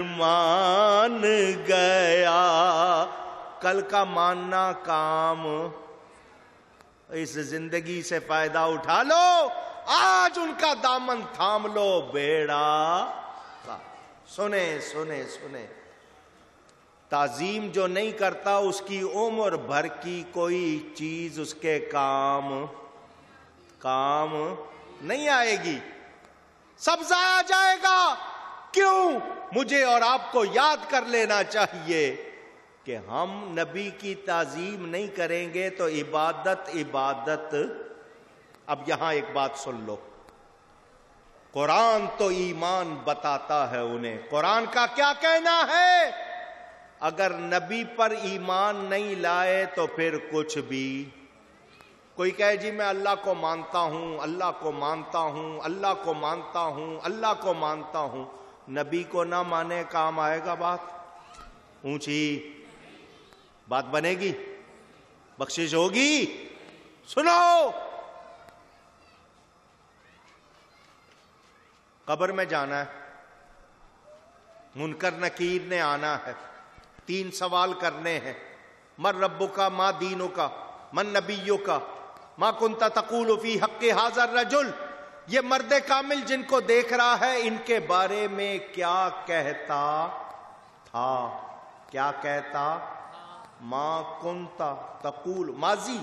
مان گیا کل کا ماننا کام، اس زندگی سے فائدہ اٹھا لو، آج ان کا دامن تھام لو، بیڑا سنیں سنیں سنیں۔ تعظیم جو نہیں کرتا اس کی عمر بھر کی کوئی چیز اس کے کام نہیں آئے گی، سب ضائع جائے گا۔ کیوں؟ مجھے اور آپ کو یاد کر لینا چاہیے کہ ہم نبی کی تعظیم نہیں کریں گے تو عبادت۔ اب یہاں ایک بات سن لو، قرآن تو ایمان بتاتا ہے انہیں۔ قرآن کا کیا کہنا ہے؟ اگر نبی پر ایمان نہیں لائے تو پھر کچھ بھی۔ کوئی کہے جی میں اللہ کو مانتا ہوں، اللہ کو مانتا ہوں، اللہ کو مانتا ہوں، اللہ کو مانتا ہوں، نبی کو نہ مانے کام آئے گا؟ بات اونچی بات بنے گی؟ بخشش ہوگی؟ سنو، قبر میں جانا ہے، منکر نکیر نے آنا ہے، 3 سوال کرنے ہیں۔ من ربک، ما دینک، من نبیک، ما کنت تقول فی حق ھذا الرجل۔ یہ مرد کامل جن کو دیکھ رہا ہے، ان کے بارے میں کیا کہتا تھا؟ کیا کہتا؟ ما کنت تقول، ماضی،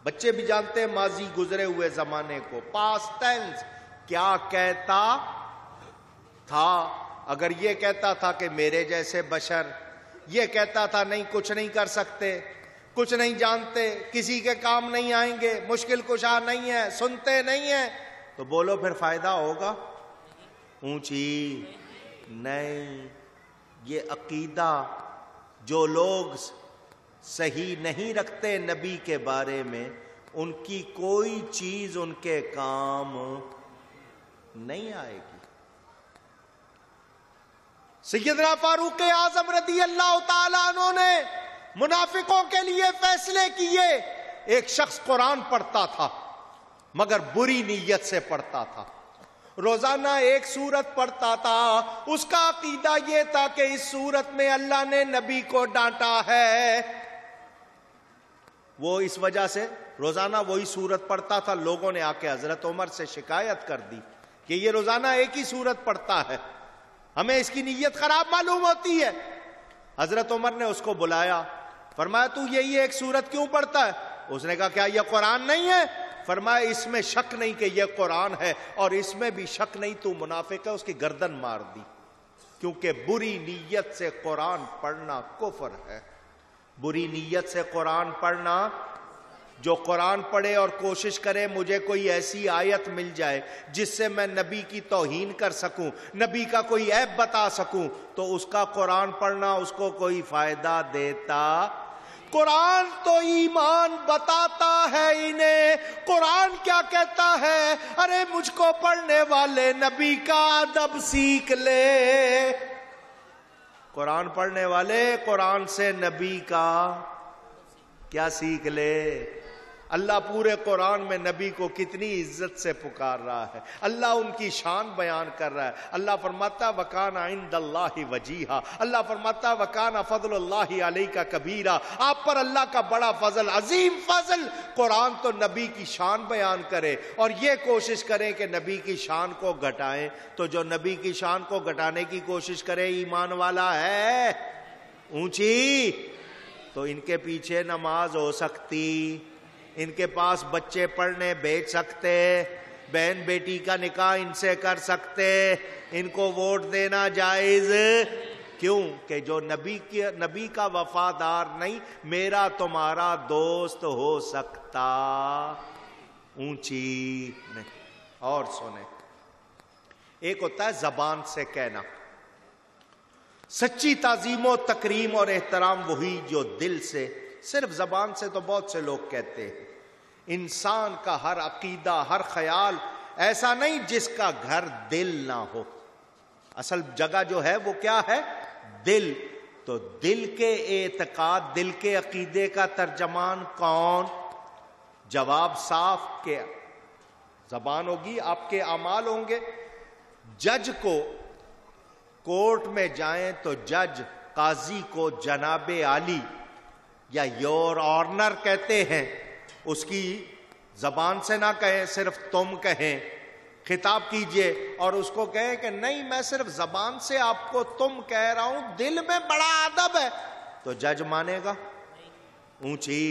بچے بھی جانتے ہیں ماضی گزرے ہوئے زمانے کو، پاسٹ ٹینس، کیا کہتا تھا؟ اگر یہ کہتا تھا کہ میرے جیسے بشر، یہ کہتا تھا نہیں کچھ نہیں کر سکتے، کچھ نہیں جانتے، کسی کے کام نہیں آئیں گے، مشکل کشا نہیں ہے، سنتے نہیں ہیں، تو بولو پھر فائدہ ہوگا؟ اونچی نہیں۔ یہ عقیدہ جو لوگ صحیح نہیں رکھتے نبی کے بارے میں، ان کی کوئی چیز ان کے کام نہیں آئے گی۔ سیدنا فاروق اعظم رضی اللہ تعالیٰ عنہ نے منافقوں کے لیے فیصلے کیے۔ ایک شخص قرآن پڑھتا تھا مگر بری نیت سے پڑھتا تھا، روزانہ ایک سورت پڑھتا تھا، اس کا عقیدہ یہ تھا کہ اس سورت میں اللہ نے نبی کو ڈانٹا ہے۔ وہ اس وجہ سے روزانہ وہی سورت پڑھتا تھا۔ لوگوں نے آ کے حضرت عمر سے شکایت کر دی کہ یہ روزانہ ایک ہی سورت پڑھتا ہے، ہمیں اس کی نیت خراب معلوم ہوتی ہے۔ حضرت عمر نے اس کو بلایا، فرمایا تو یہی ایک سورت کیوں پڑھتا ہے؟ اس نے کہا کیا یہ قرآن نہیں ہے؟ فرمایا اس میں شک نہیں کہ یہ قرآن ہے، اور اس میں بھی شک نہیں تو منافق ہے۔ اس کی گردن مار دی، کیونکہ بری نیت سے قرآن پڑھنا کفر ہے۔ بری نیت سے قرآن پڑھنا، جو قرآن پڑھے اور کوشش کرے مجھے کوئی ایسی آیت مل جائے جس سے میں نبی کی توہین کر سکوں، نبی کا کوئی عیب بتا سکوں، تو اس کا قرآن پڑھنا اس کو کوئی فائدہ دیتا؟ قرآن تو ایمان بتاتا ہے انہیں۔ قرآن کیا کہتا ہے؟ ارے مجھ کو پڑھنے والے نبی کا ادب سیکھ لے۔ قرآن پڑھنے والے قرآن سے نبی کا کیا سیکھ لے؟ اللہ پورے قرآن میں نبی کو کتنی عزت سے پکار رہا ہے، اللہ ان کی شان بیان کر رہا ہے۔ اللہ فرماتا وَكَانَ عِندَ اللَّهِ وَجِيهًا، اللہ فرماتا وَكَانَ فَضْلُ اللَّهِ عَلَيْكَ كَبِيرًا، آپ پر اللہ کا بڑا فضل، عظیم فضل۔ قرآن تو نبی کی شان بیان کرے اور یہ کوشش کریں کہ نبی کی شان کو گھٹائیں، تو جو نبی کی شان کو گھٹانے کی کوشش کرے ایمان والا ہے؟ اونچی تو ان کے پیچھے نماز ہو سکتی، ان کے پاس بچے پڑھنے بھیج سکتے، بہن بیٹی کا نکاح ان سے کر سکتے، ان کو ووٹ دینا جائز۔ کیوں؟ کہ جو نبی کا وفادار نہیں میرا تمہارا دوست ہو سکتا۔ اونچی نہیں۔ اور سنیں، ایک ہوتا ہے زبان سے کہنا، سچی تعظیم و تکریم اور احترام وہی جو دل سے، صرف زبان سے تو بہت سے لوگ کہتے ہیں۔ انسان کا ہر عقیدہ، ہر خیال ایسا نہیں جس کا گھر دل نہ ہو۔ اصل جگہ جو ہے وہ کیا ہے؟ دل۔ تو دل کے اعتقاد، دل کے عقیدے کا ترجمان کون؟ جواب صاف کہ زبان ہوگی، آپ کے اعمال ہوں گے۔ جج کو کورٹ میں جائیں تو جج قاضی کو جناب عالی یا یور آنر کہتے ہیں، اس کی زبان سے نہ کہیں، صرف تم کہیں، خطاب کیجئے اور اس کو کہیں کہ نہیں میں صرف زبان سے آپ کو تم کہہ رہا ہوں، دل میں بڑا ادب ہے، تو جج مانے گا؟ اونچی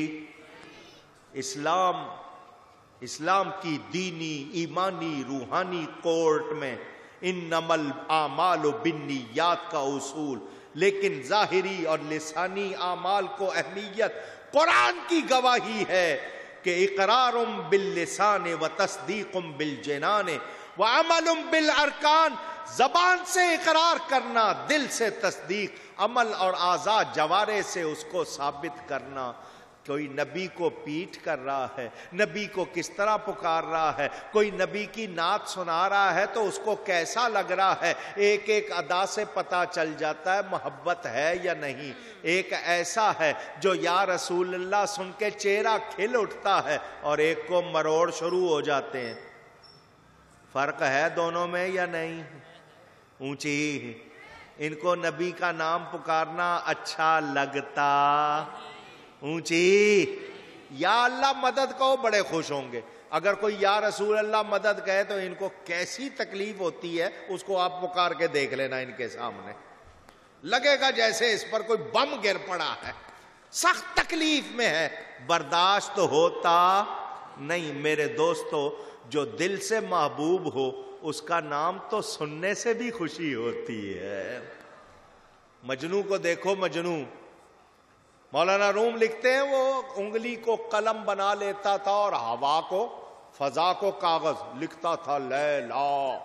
اسلام کی دینی ایمانی روحانی کورٹ میں انما الاعمال بالنیات کا اصول، لیکن ظاہری اور لسانی اعمال کو اہمیت قرآن کی گواہی ہے کہ اقرار باللسان و تصدیق بالجنان و عمل بالارکان، زبان سے اقرار کرنا، دل سے تصدیق، عمل اور اعضاء جوارح سے اس کو ثابت کرنا۔ کوئی نبی کو پیٹ کر رہا ہے، نبی کو کس طرح پکار رہا ہے، کوئی نبی کی نعت سنا رہا ہے تو اس کو کیسا لگ رہا ہے، ایک ایک ادا سے پتہ چل جاتا ہے محبت ہے یا نہیں۔ ایک ایسا ہے جو یا رسول اللہ سن کے چہرہ کھل اٹھتا ہے، اور ایک کو مروڑ شروع ہو جاتے ہیں۔ فرق ہے دونوں میں یا نہیں؟ اونچی ان کو نبی کا نام پکارنا اچھا لگتا؟ اونچی یا اللہ مدد کہو بڑے خوش ہوں گے، اگر کوئی یا رسول اللہ مدد کہے تو ان کو کیسی تکلیف ہوتی ہے، اس کو آپ پکار کے دیکھ لینا، ان کے سامنے لگے گا جیسے اس پر کوئی بم گر پڑا ہے، سخت تکلیف میں ہے، برداشت ہوتا نہیں۔ میرے دوستو، جو دل سے محبوب ہو اس کا نام تو سننے سے بھی خوشی ہوتی ہے۔ مجنوں کو دیکھو، مجنوں مولانا روم لکھتے ہیں وہ انگلی کو قلم بنا لیتا تھا اور ہوا کو، فضا کو کاغذ، لکھتا تھا لیلا۔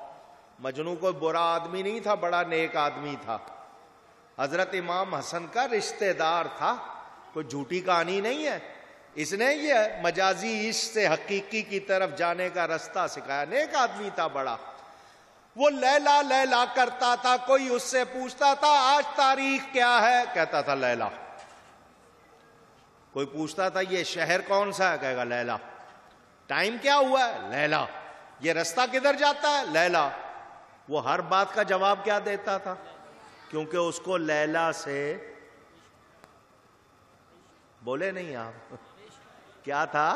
مجنوں کوئی برا آدمی نہیں تھا، بڑا نیک آدمی تھا، حضرت امام حسن کا رشتہ دار تھا، کوئی جھوٹی کہانی نہیں ہے۔ اس نے یہ مجازی عشق سے حقیقی کی طرف جانے کا رستہ سکھایا، نیک آدمی تھا بڑا۔ وہ لیلا لیلا کرتا تھا، کوئی اس سے پوچھتا تھا آج تاریخ کیا ہے، کہتا تھا لیلا۔ کوئی پوچھتا تھا یہ شہر کون سا ہے، کہے گا لیلا۔ ٹائم کیا ہوا ہے، لیلا۔ یہ رستہ کدھر جاتا ہے، لیلا۔ وہ ہر بات کا جواب کیا دیتا تھا؟ کیونکہ اس کو لیلا سے، بولے نہیں آپ، کیا تھا؟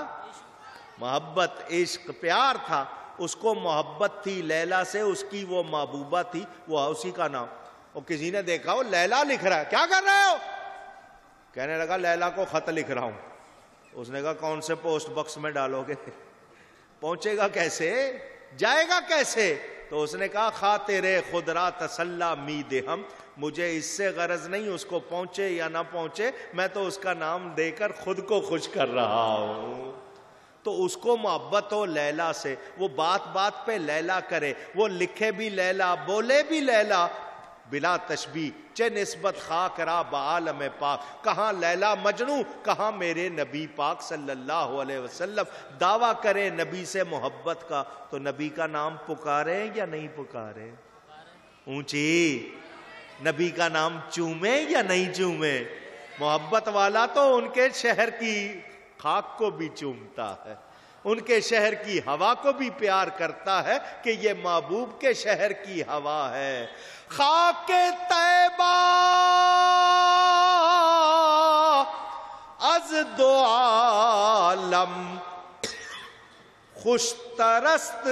محبت، عشق، پیار تھا، اس کو محبت تھی لیلا سے، اس کی وہ محبوبہ تھی، وہ اسی کا نام۔ اور کسی نے دیکھا وہ لیلا لکھ رہا ہے، کیا کر رہے ہو؟ کہنے لگا لیلا کو خط لکھ رہا ہوں۔ اس نے کہا کون سے پوسٹ باکس میں ڈالو گے؟ پہنچے گا کیسے، جائے گا کیسے؟ تو اس نے کہا خاطر خود را تسلا می دہم، مجھے اس سے غرض نہیں اس کو پہنچے یا نہ پہنچے، میں تو اس کا نام دے کر خود کو خوش کر رہا ہوں۔ تو اس کو محبت ہو لیلا سے، وہ بات بات پہ لیلا کرے، وہ لکھے بھی لیلا، بولے بھی لیلا، بلا تشبیہ چے نسبت خاک را بعالم پاک۔ کہاں لیلا مجنوں، کہاں میرے نبی پاک صلی اللہ علیہ وسلم۔ دعویٰ کرے نبی سے محبت کا تو نبی کا نام پکارے یا نہیں پکارے؟ اونچی نبی کا نام چومے یا نہیں چومے؟ محبت والا تو ان کے شہر کی خاک کو بھی چومتا ہے، ان کے شہر کی ہوا کو بھی پیار کرتا ہے کہ یہ محبوب کے شہر کی ہوا ہے۔ خاک طیبہ از دو عالم خوش ترست،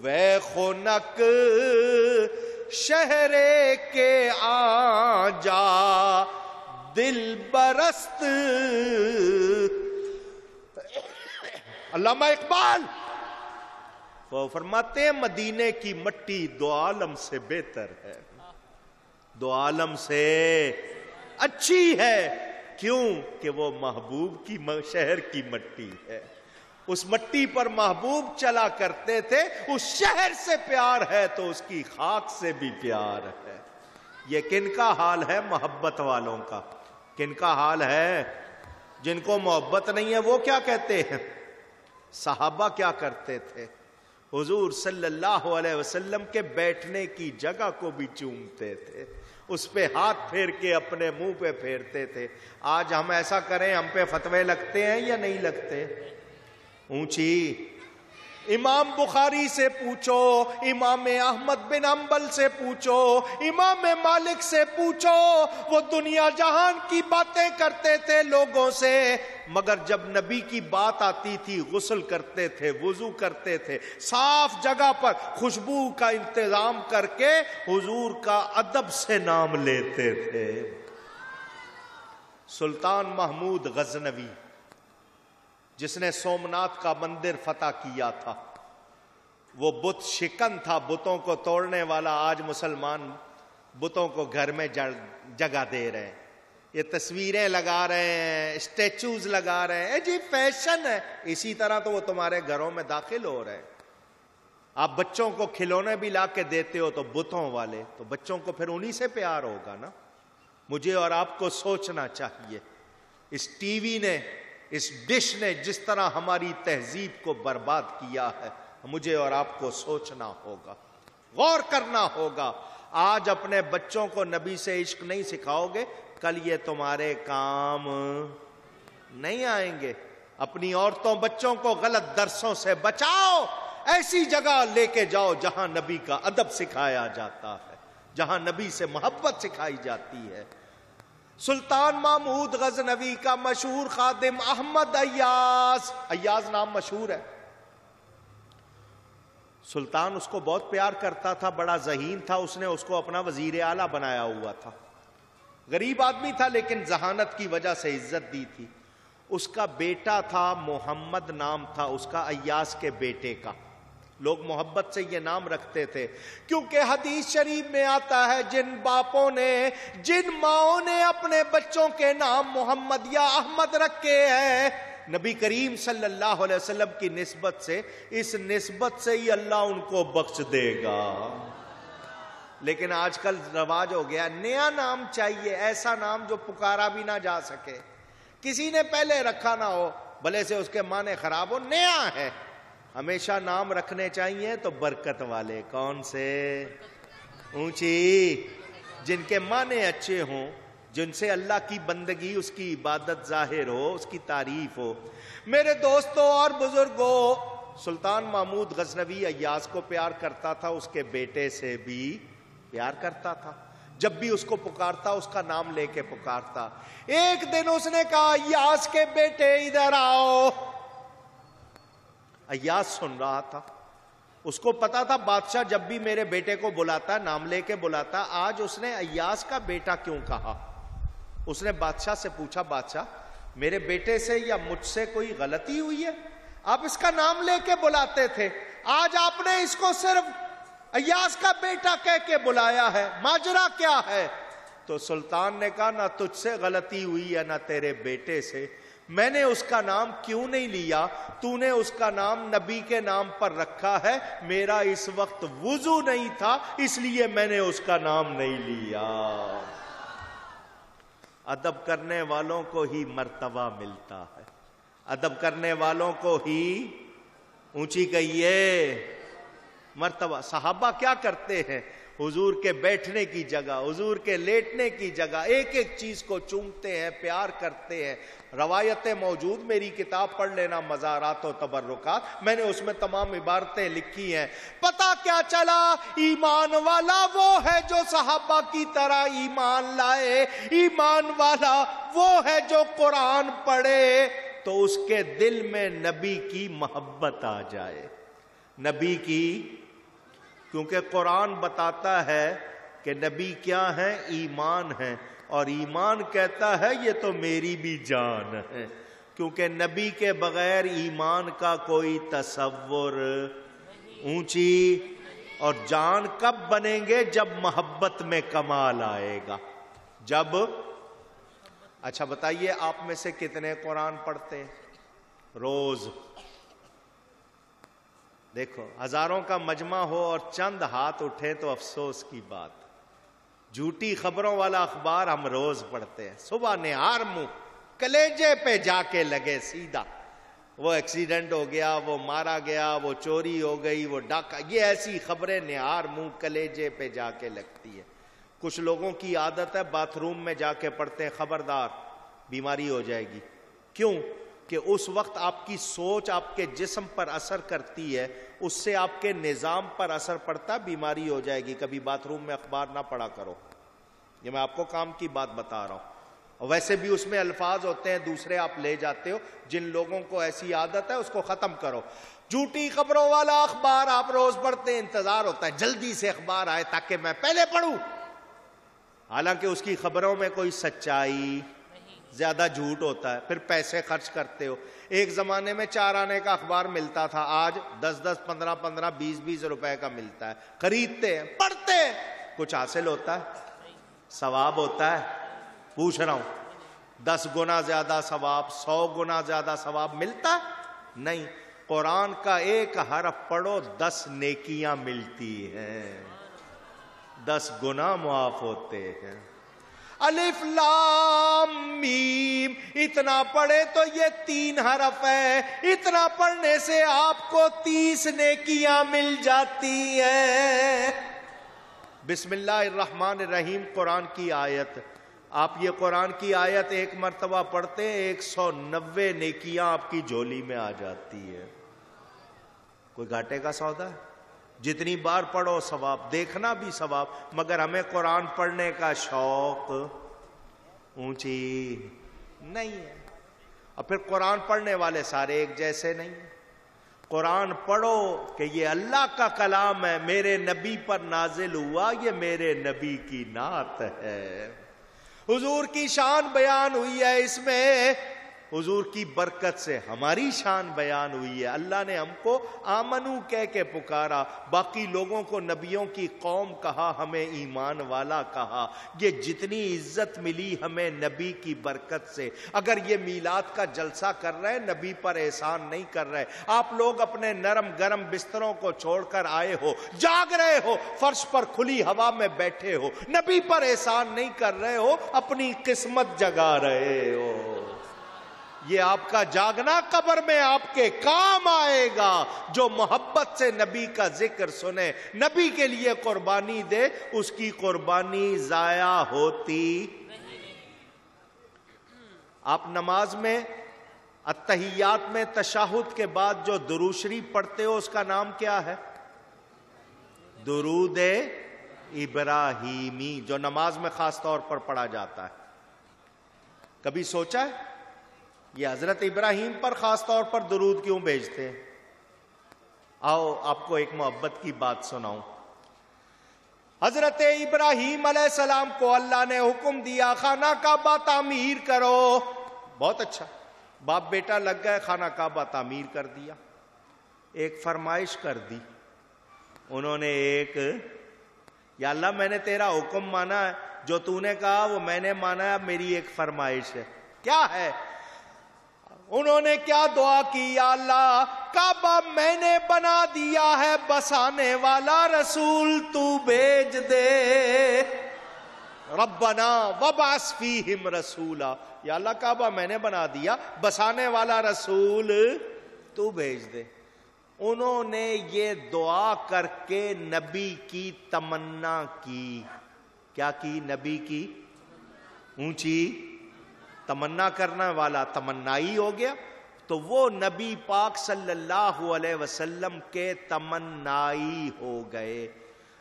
وے خنک شہر کے آجا دل برست۔ علامہ اقبال وہ فرماتے ہیں مدینے کی مٹی دو عالم سے بہتر ہے، دو عالم سے اچھی ہے۔ کیوں کہ وہ محبوب کی شہر کی مٹی ہے، اس مٹی پر محبوب چلا کرتے تھے، اس شہر سے پیار ہے تو اس کی خاک سے بھی پیار ہے۔ یہ کن کا حال ہے؟ محبت والوں کا۔ کن کا حال ہے؟ جن کو محبت نہیں ہے وہ کیا کہتے ہیں؟ صحابہ کیا کرتے تھے؟ حضور صلی اللہ علیہ وسلم کے بیٹھنے کی جگہ کو بھی چومتے تھے، اس پہ ہاتھ پھیر کے اپنے منہ پہ پھیرتے تھے۔ آج ہم ایسا کریں ہم پہ فتوے لگتے ہیں یا نہیں لگتے؟ اونچی امام بخاری سے پوچھو، امام احمد بن حنبل سے پوچھو، امام مالک سے پوچھو، وہ دنیا جہان کی باتیں کرتے تھے لوگوں سے، مگر جب نبی کی بات آتی تھی غسل کرتے تھے، وضو کرتے تھے، صاف جگہ پر خوشبو کا انتظام کر کے حضور کا ادب سے نام لیتے تھے۔ سلطان محمود غزنوی جس نے سومناتھ کا مندر فتح کیا تھا، وہ بت شکن تھا، بتوں کو توڑنے والا۔ آج مسلمان بتوں کو گھر میں جگہ دے رہے ہیں، یہ تصویریں لگا رہے ہیں، اسٹیچوز لگا رہے ہیں، جی فیشن ہے۔ اسی طرح تو وہ تمہارے گھروں میں داخل ہو رہے ہیں۔ آپ بچوں کو کھلونے بھی لا کے دیتے ہو تو بتوں والے، تو بچوں کو پھر انہی سے پیار ہوگا نا۔ مجھے اور آپ کو سوچنا چاہیے، اس ٹی وی نے، اس ڈش نے جس طرح ہماری تہذیب کو برباد کیا ہے، مجھے اور آپ کو سوچنا ہوگا، غور کرنا ہوگا۔ آج اپنے بچوں کو نبی سے عشق نہیں سکھاؤ گے، کل یہ تمہارے کام نہیں آئیں گے۔ اپنی عورتوں بچوں کو غلط درسوں سے بچاؤ، ایسی جگہ لے کے جاؤ جہاں نبی کا ادب سکھایا جاتا ہے، جہاں نبی سے محبت سکھائی جاتی ہے۔ سلطان محمود غزنوی کا مشہور خادم احمد ایاز، ایاز نام مشہور ہے، سلطان اس کو بہت پیار کرتا تھا، بڑا ذہین تھا، اس نے اس کو اپنا وزیر اعلیٰ بنایا ہوا تھا۔ غریب آدمی تھا لیکن ذہانت کی وجہ سے عزت دی تھی۔ اس کا بیٹا تھا، محمد نام تھا اس کا، ایاز کے بیٹے کا۔ لوگ محبت سے یہ نام رکھتے تھے کیونکہ حدیث شریف میں آتا ہے، جن باپوں نے، جن ماؤں نے اپنے بچوں کے نام محمد یا احمد رکھے ہیں، نبی کریم صلی اللہ علیہ وسلم کی نسبت سے، اس نسبت سے ہی اللہ ان کو بخش دے گا۔ لیکن آج کل رواج ہو گیا، نیا نام چاہیے، ایسا نام جو پکارا بھی نہ جا سکے، کسی نے پہلے رکھا نہ ہو، بھلے سے اس کے معنی خراب ہو، نیا ہے۔ ہمیشہ نام رکھنے چاہیے تو برکت والے، کون سے؟ اونچی، جن کے معنی اچھے ہوں، جن سے اللہ کی بندگی، اس کی عبادت ظاہر ہو، اس کی تعریف ہو۔ میرے دوستوں اور بزرگوں، سلطان محمود غزنوی ایاز کو پیار کرتا تھا، اس کے بیٹے سے بھی پیار کرتا تھا۔ جب بھی اس کو پکارتا اس کا نام لے کے پکارتا۔ ایک دن اس نے کہا، ایاز کے بیٹے ادھر آؤ۔ ایاز سن رہا تھا، اس کو پتا تھا بادشاہ جب بھی میرے بیٹے کو بلاتا، نام لے کے بلاتا، آج اس نے ایاز کا بیٹا کیوں کہا؟ اس نے بادشاہ سے پوچھا، بادشاہ میرے بیٹے سے یا مجھ سے کوئی غلطی ہوئی ہے؟ آپ اس کا نام لے کے بلاتے تھے، آج آپ نے اس کو صرف ایاز کا بیٹا کہہ کے بلایا ہے، ماجرا کیا ہے؟ تو سلطان نے کہا، نہ تجھ سے غلطی ہوئی ہے نہ تیرے بیٹے سے، میں نے اس کا نام کیوں نہیں لیا؟ تو نے اس کا نام نبی کے نام پر رکھا ہے، میرا اس وقت وضو نہیں تھا اس لیے میں نے اس کا نام نہیں لیا۔ ادب کرنے والوں کو ہی مرتبہ ملتا ہے، ادب کرنے والوں کو ہی، اونچی کہیے، مرتبہ۔ صحابہ کیا کرتے ہیں؟ حضور کے بیٹھنے کی جگہ، حضور کے لیٹنے کی جگہ ایک ایک چیز کو چومتے ہیں، پیار کرتے ہیں۔ روایتیں موجود، میری کتاب پڑھ لینا، مزارات و تبرکات، میں نے اس میں تمام عبارتیں لکھی ہیں۔ پتہ کیا چلا؟ ایمان والا وہ ہے جو صحابہ کی طرح ایمان لائے، ایمان والا وہ ہے جو قرآن پڑھے تو اس کے دل میں نبی کی محبت آ جائے، نبی کی، کیونکہ قرآن بتاتا ہے کہ نبی کیا ہے؟ ایمان ہے، اور ایمان کہتا ہے یہ تو میری بھی جان ہے، کیونکہ نبی کے بغیر ایمان کا کوئی تصور، اونچی، اور جان کب بنیں گے؟ جب محبت میں کمال آئے گا، جب۔ اچھا بتائیے، آپ میں سے کتنے قرآن پڑھتے ہیں روز؟ دیکھو، ہزاروں کا مجمع ہو اور چند ہاتھ اٹھے تو افسوس کی بات۔ جھوٹی خبروں والا اخبار ہم روز پڑھتے ہیں، صبح نہار منہ کلیجے پہ جا کے لگے سیدھا، وہ ایکسیڈنٹ ہو گیا، وہ مارا گیا، وہ چوری ہو گئی، وہ ڈاکہ، یہ ایسی خبریں نہار منہ کلیجے پہ جا کے لگتی ہے۔ کچھ لوگوں کی عادت ہے باتھ روم میں جا کے پڑھتے ہیں، خبردار بیماری ہو جائے گی۔ کیوں؟ کہ اس وقت آپ کی سوچ آپ کے جسم پر اثر کرتی ہے، اس سے آپ کے نظام پر اثر پڑتا، بیماری ہو جائے گی. کبھی باتھ روم میں اخبار نہ پڑھا کرو، یہ میں آپ کو کام کی بات بتا رہا ہوں. اور ویسے بھی اس میں الفاظ ہوتے ہیں دوسرے آپ لے جاتے ہو. جن لوگوں کو ایسی عادت ہے اس کو ختم کرو. جھوٹی خبروں والا اخبار آپ روز پڑھتے ہیں، انتظار ہوتا ہے جلدی سے اخبار آئے تاکہ میں پہلے پڑھوں، حالانکہ اس کی خبروں میں کوئی سچائی، زیادہ جھوٹ ہوتا ہے. پھر پیسے خرچ کرتے ہو. ایک زمانے میں 4 آنے کا اخبار ملتا تھا، آج 10 15 15 20 روپے کا ملتا ہے. خریدتے ہیں، پڑھتے ہیں، کچھ حاصل ہوتا ہے؟ ثواب ہوتا ہے؟ پوچھ رہا ہوں. 10 گنا زیادہ ثواب، 100 گنا زیادہ ثواب ملتا ہے؟ نہیں. قرآن کا ایک حرف پڑھو 10 نیکیاں ملتی ہیں، 10 گنا معاف ہوتے ہیں. الف لام میم اتنا پڑھے تو یہ 3 حرف ہے، اتنا پڑھنے سے آپ کو 30 نیکیاں مل جاتی ہیں. بسم اللہ الرحمن الرحیم قرآن کی آیت. آپ یہ قرآن کی آیت ایک مرتبہ پڑھتے ہیں، 190 نیکیاں آپ کی جھولی میں آ جاتی ہے. کوئی گھاٹے کا سودا ہے؟ جتنی بار پڑھو ثواب، دیکھنا بھی ثواب. مگر ہمیں قرآن پڑھنے کا شوق اونچی نہیں ہے. اور پھر قرآن پڑھنے والے سارے ایک جیسے نہیں. قرآن پڑھو کہ یہ اللہ کا کلام ہے، میرے نبی پر نازل ہوا، یہ میرے نبی کی نعت ہے. حضور کی شان بیان ہوئی ہے اس میں، حضور کی برکت سے ہماری شان بیان ہوئی ہے. اللہ نے ہم کو آمنو کہہ کے پکارا، باقی لوگوں کو نبیوں کی قوم کہا، ہمیں ایمان والا کہا. یہ جتنی عزت ملی ہمیں نبی کی برکت سے. اگر یہ میلاد کا جلسہ کر رہے ہیں، نبی پر احسان نہیں کر رہے. آپ لوگ اپنے نرم گرم بستروں کو چھوڑ کر آئے ہو، جاگ رہے ہو، فرش پر کھلی ہوا میں بیٹھے ہو، نبی پر احسان نہیں کر رہے ہو، اپنی قسمت جگا رہے ہو. یہ آپ کا جاگنا قبر میں آپ کے کام آئے گا. جو محبت سے نبی کا ذکر سنے، نبی کے لیے قربانی دے، اس کی قربانی ضائع ہوتی. آپ نماز میں التحیات میں تشہد کے بعد جو درود شریف پڑھتے ہو اس کا نام کیا ہے؟ درود ابراہیمی، جو نماز میں خاص طور پر پڑھا جاتا ہے. کبھی سوچا ہے یہ حضرت ابراہیم پر خاص طور پر درود کیوں بھیجتے ہیں؟ آؤ آپ کو ایک محبت کی بات سناؤں. حضرت ابراہیم علیہ السلام کو اللہ نے حکم دیا خانہ کعبہ تعمیر کرو. بہت اچھا، باپ بیٹا لگ گئے، خانہ کعبہ تعمیر کر دیا. ایک فرمائش کر دی انہوں نے، ایک، یا اللہ میں نے تیرا حکم مانا ہے، جو تو نے کہا وہ میں نے مانا ہے، اب میری ایک فرمائش ہے. کیا ہے؟ انہوں نے کیا دعا کی؟ یا اللہ کعبہ میں نے بنا دیا ہے، بسانے والا رسول تو بھیج دے. ربنا وابعث فیہم رسولا. یا اللہ کعبہ میں نے بنا دیا، بسانے والا رسول تو بھیج دے. انہوں نے یہ دعا کر کے نبی کی تمنا کی. کیا کی؟ نبی کی اونچی تمنا کرنے والا تمنائی ہو گیا. تو وہ نبی پاک صلی اللہ علیہ وسلم کے تمنائی ہو گئے.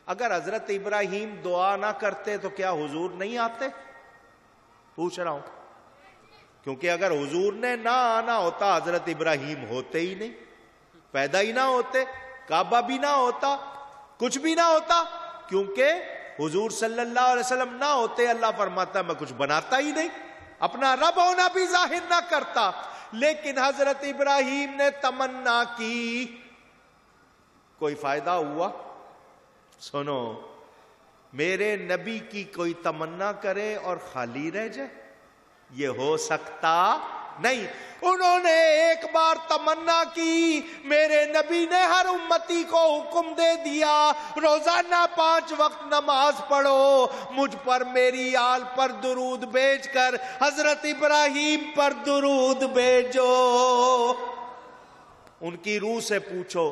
اگر حضرت ابراہیم دعا نہ کرتے تو کیا حضور نہیں آتے؟ پوچھ رہا ہوں. کیونکہ اگر حضور نے نہ آنا ہوتا حضرت ابراہیم ہوتے ہی نہیں، پیدا ہی نہ ہوتے، کعبہ بھی نہ ہوتا، کچھ بھی نہ ہوتا. کیونکہ حضور صلی اللہ علیہ وسلم نہ ہوتے، اللہ فرماتا میں کچھ بناتا ہی نہیں، اپنا رب ہونا بھی ظاہر نہ کرتا. لیکن حضرت ابراہیم نے تمنا کی، کوئی فائدہ ہوا؟ سنو، میرے نبی کی کوئی تمنا کرے اور خالی رہ جائے، یہ ہو سکتا نہیں. انہوں نے ایک بار تمنا کی، میرے نبی نے ہر امتی کو حکم دے دیا روزانہ 5 وقت نماز پڑھو، مجھ پر میری آل پر درود بھیج کر حضرت ابراہیم پر درود بھیجو. ان کی روح سے پوچھو